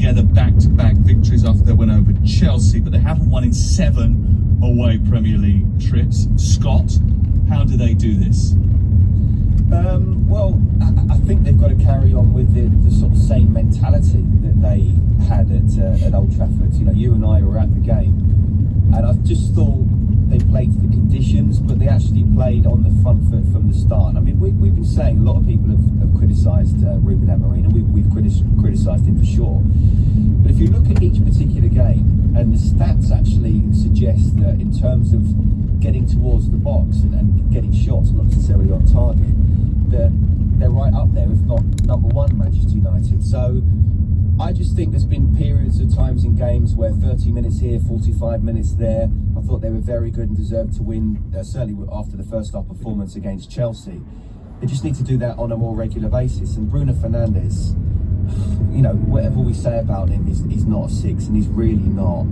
together back-to-back victories after their win over Chelsea, but they haven't won in 7 away Premier League trips. Scott, how do they do this? Well, I think they've got to carry on with the sort of same mentality that they had at Old Trafford. You know, you and I were at the game, and I just thought they played to the conditions, but they actually played on the front foot from the start. I mean, we've been saying, a lot of people have criticised Ruben Amorim, and we've criticised him for sure. But if you look at each particular game, and the stats actually suggest that in terms of getting towards the box and getting shots, not necessarily on target, that they're right up there, if not number one, Manchester United. So I just think there's been periods of times in games where 30 minutes here, 45 minutes there. I thought they were very good and deserved to win, certainly after the first half performance against Chelsea. They just need to do that on a more regular basis. And Bruno Fernandes, you know, whatever we say about him, he's not a 6, and he's really not.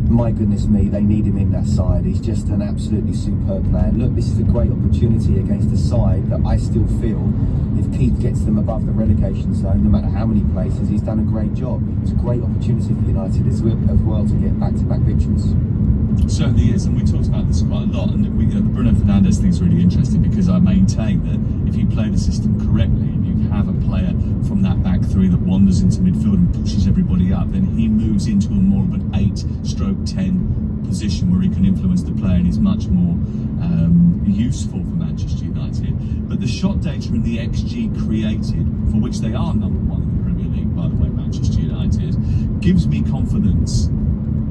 My goodness me, they need him in that side. He's just an absolutely superb player. Look, this is a great opportunity against a side that I still feel, if Keith gets them above the relegation zone, no matter how many places, he's done a great job. It's a great opportunity for United as well to get back-to-back victories. It certainly is, and we talked about this quite a lot, and the Bruno Fernandes thing is really interesting because I maintain that if you play the system correctly and you have a player from that back three that wanders into midfield and pushes everybody up, then he moves into a more of an 8/10 position where he can influence the play and is much more useful for Manchester United. But the shot data and the XG created, for which they are number one in the Premier League, by the way, Manchester United, gives me confidence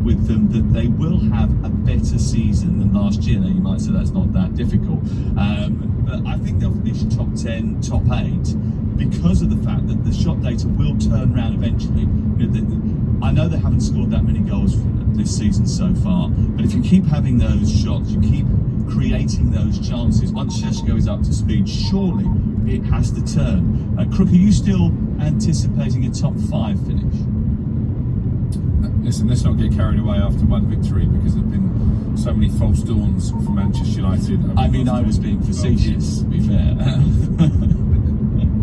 with them that they will have a better season than last year. Now you might say that's not that difficult, but I think they'll finish top 10, top 8 because of the fact that the shot data will turn around eventually. I know they haven't scored that many goals this season so far, but if you keep having those shots, you keep creating those chances, once Šeško is up to speed, surely it has to turn. Crook, are you still anticipating a top 5 finish? Listen, let's not get carried away after one victory, because there have been so many false dawns for Manchester United. I mean, I was being facetious, to be fair.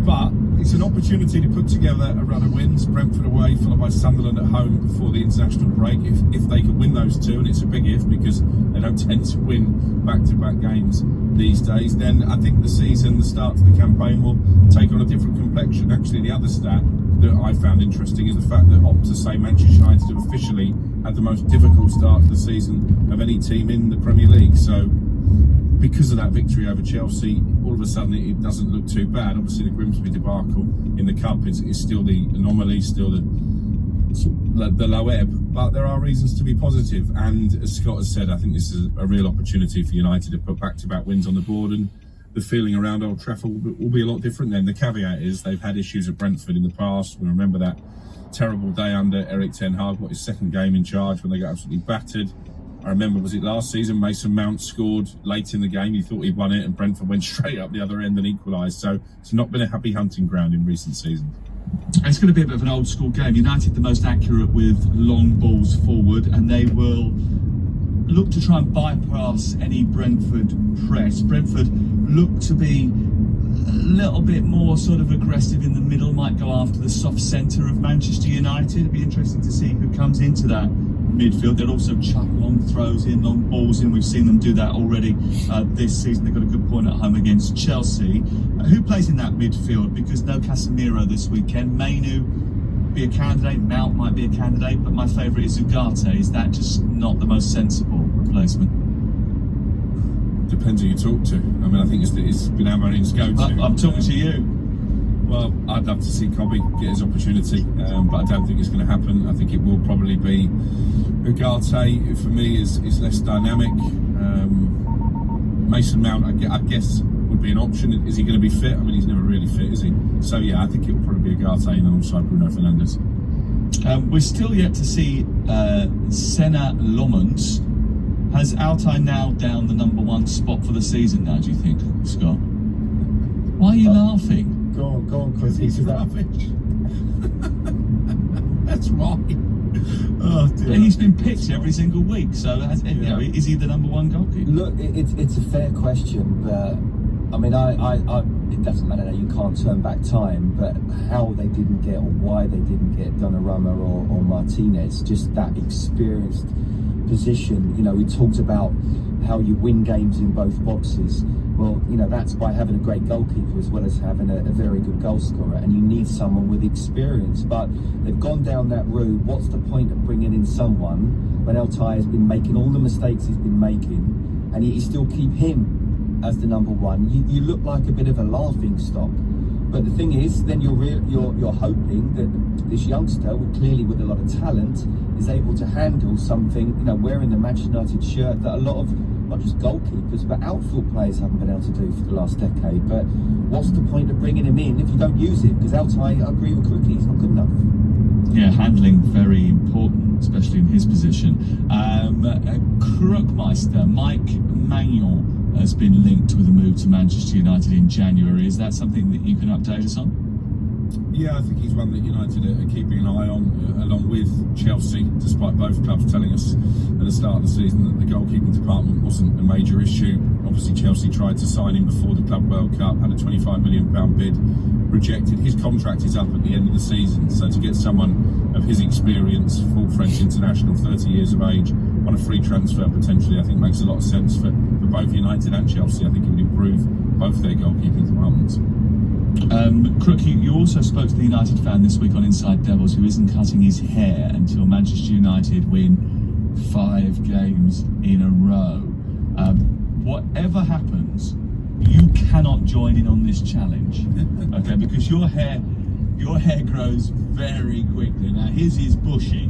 But it's an opportunity to put together a run of wins. Brentford away, followed by Sunderland at home before the international break. If they could win those two, and it's a big if because they don't tend to win back-to-back games these days, then I think the season, the start to the campaign, will take on a different complexion. Actually, the other stat that I found interesting is the fact that Opta say Manchester United have officially had the most difficult start to the season of any team in the Premier League. So because of that victory over Chelsea, all of a sudden it doesn't look too bad. Obviously the Grimsby debacle in the Cup is still the anomaly, still the low ebb, but there are reasons to be positive. And as Scott has said, I think this is a real opportunity for United to put back-to-back wins on the board, and the feeling around Old Trafford will be a lot different then. The caveat is they've had issues at Brentford in the past. We remember that terrible day under Erik ten Hag, his second game in charge, when they got absolutely battered. I remember, was it last season, Mason Mount scored late in the game. He thought he'd won it, and Brentford went straight up the other end and equalised. So it's not been a happy hunting ground in recent seasons. It's going to be a bit of an old school game. United the most accurate with long balls forward, and they will look to try and bypass any Brentford press. Brentford look to be a little bit more sort of aggressive in the middle, might go after the soft centre of Manchester United. It'd be interesting to see who comes into that midfield. They'll also chuck long throws in, long balls in. We've seen them do that already this season. They've got a good point at home against Chelsea. Who plays in that midfield? Because no Casemiro this weekend. Mainu be a candidate, Mount might be a candidate, but my favourite is Ugarte. Is that just not the most sensible replacement? Depends who you talk to. I mean, I think it's been Amorim's go-to. I'm talking to you. Well, I'd love to see Kobe get his opportunity, but I don't think it's going to happen. I think it will probably be Ugarte. For me, is less dynamic. Mason Mount, I guess, would be an option. Is he going to be fit? I mean, he's never really fit, is he? So yeah, I think it will probably be Ugarte and alongside Bruno Fernandes. We're still yet to see Senna Lomans. Has Altay nailed down the number 1 spot for the season now, do you think, Scott? Why are you laughing? Go on, Chris. He's rubbish. That's right. Oh dear. And he's been picked every single week, so is he the number 1 goalkeeper? Look, it's a fair question, but I mean, it doesn't matter now, you can't turn back time, but how they didn't get, or why they didn't get Donnarumma or Martinez, just that experienced position. You know, we talked about how you win games in both boxes. Well, you know, that's by having a great goalkeeper as well as having a very good goal scorer, and you need someone with experience. But they've gone down that route. What's the point of bringing in someone when Altay has been making all the mistakes he's been making, and you still keep him as the number one? You look like a bit of a laughing stock. But the thing is, then you're hoping that this youngster, clearly with a lot of talent, is able to handle something, you know, wearing the Manchester United shirt that a lot of, not just goalkeepers, but outfield players haven't been able to do for the last decade. But what's the point of bringing him in if you don't use him? Because Altay, I agree with Crookie, he's not good enough. Yeah, handling very important, especially in his position. Crookmeister, Mike Manuel, has been linked with a move to Manchester United in January. Is that something that you can update us on? Yeah, I think he's one that United are keeping an eye on, along with Chelsea, despite both clubs telling us at the start of the season that the goalkeeping department wasn't a major issue. Obviously, Chelsea tried to sign him before the Club World Cup, had a £25 million bid, rejected. His contract is up at the end of the season, so to get someone of his experience, full French international, 30 years of age, on a free transfer potentially, I think makes a lot of sense for both United and Chelsea. I think it would improve both their goalkeeping departments. Crook, you also spoke to the United fan this week on Inside Devils, who isn't cutting his hair until Manchester United win 5 games in a row. Whatever happens, you cannot join in on this challenge, okay? Because your hair grows very quickly. Now his is bushy,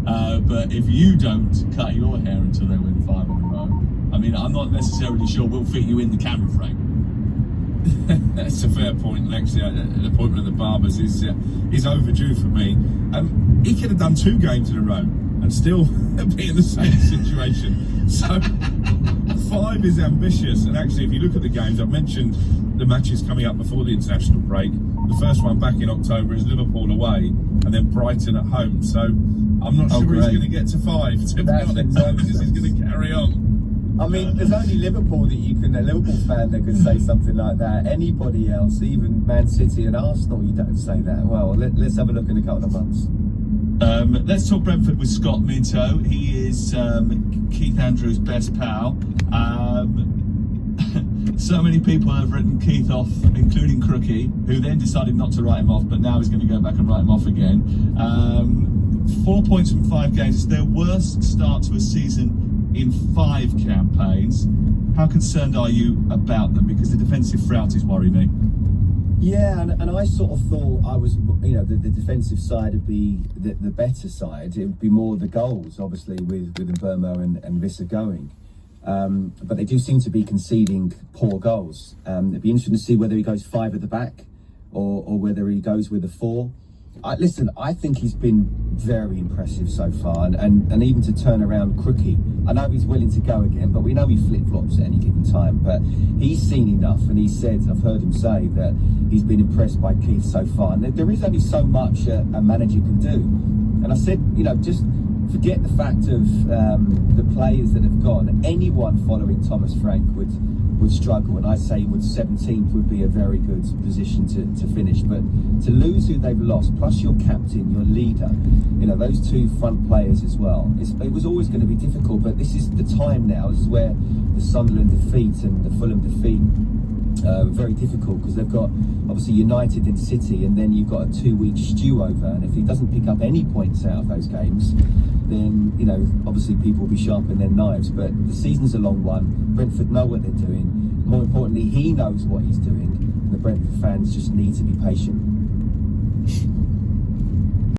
but if you don't cut your hair until they win 5 in a row, I mean, I'm not necessarily sure we'll fit you in the camera frame. That's a fair point, Lex. An appointment at the Barbers is overdue for me. He could have done 2 games in a row and still be in the same situation. So 5 is ambitious. And actually, if you look at the games, I've mentioned the matches coming up before the international break. The first one back in October is Liverpool away, and then Brighton at home. So I'm not sure he's going to get to 5. To be honest, I think this is going to carry on. I mean, there's only Liverpool that you can, a Liverpool fan that could say something like that. Anybody else, even Man City and Arsenal, you don't say that. Well, let's have a look in a couple of months. Let's talk Brentford with Scott Minto. He is Keith Andrews' best pal. So many people have written Keith off, including Crookie, who then decided not to write him off, but now he's going to go back and write him off again. 4 points from 5 games. It's their worst start to a season in 5 campaigns. How concerned are you about them? Because the defensive frailties worry me. Yeah, and I sort of thought I was, you know, the defensive side would be the better side. It would be more the goals, obviously, with Mbeumo and Vissa going. But they do seem to be conceding poor goals. It'd be interesting to see whether he goes 5 at the back or whether he goes with a 4. Listen, I think he's been very impressive so far, and even to turn around Crookie. I know he's willing to go again, but we know he flip-flops at any given time. But he's seen enough, and he said, I've heard him say that he's been impressed by Keith so far. And there is only so much a manager can do. And I said, you know, just forget the fact of the players that have gone. Anyone following Thomas Frank would struggle, and I say 17th would be a very good position to finish. But to lose who they've lost, plus your captain, your leader, you know, those 2 front players as well, it was always going to be difficult. But this is the time now. This is where the Sunderland defeat and the Fulham defeat very difficult, because they've got obviously United and City, and then you've got a 2-week stew over, and if he doesn't pick up any points out of those games, then, you know, obviously people will be sharpening their knives. But the season's a long one. Brentford know what they're doing. More importantly, he knows what he's doing. The Brentford fans just need to be patient.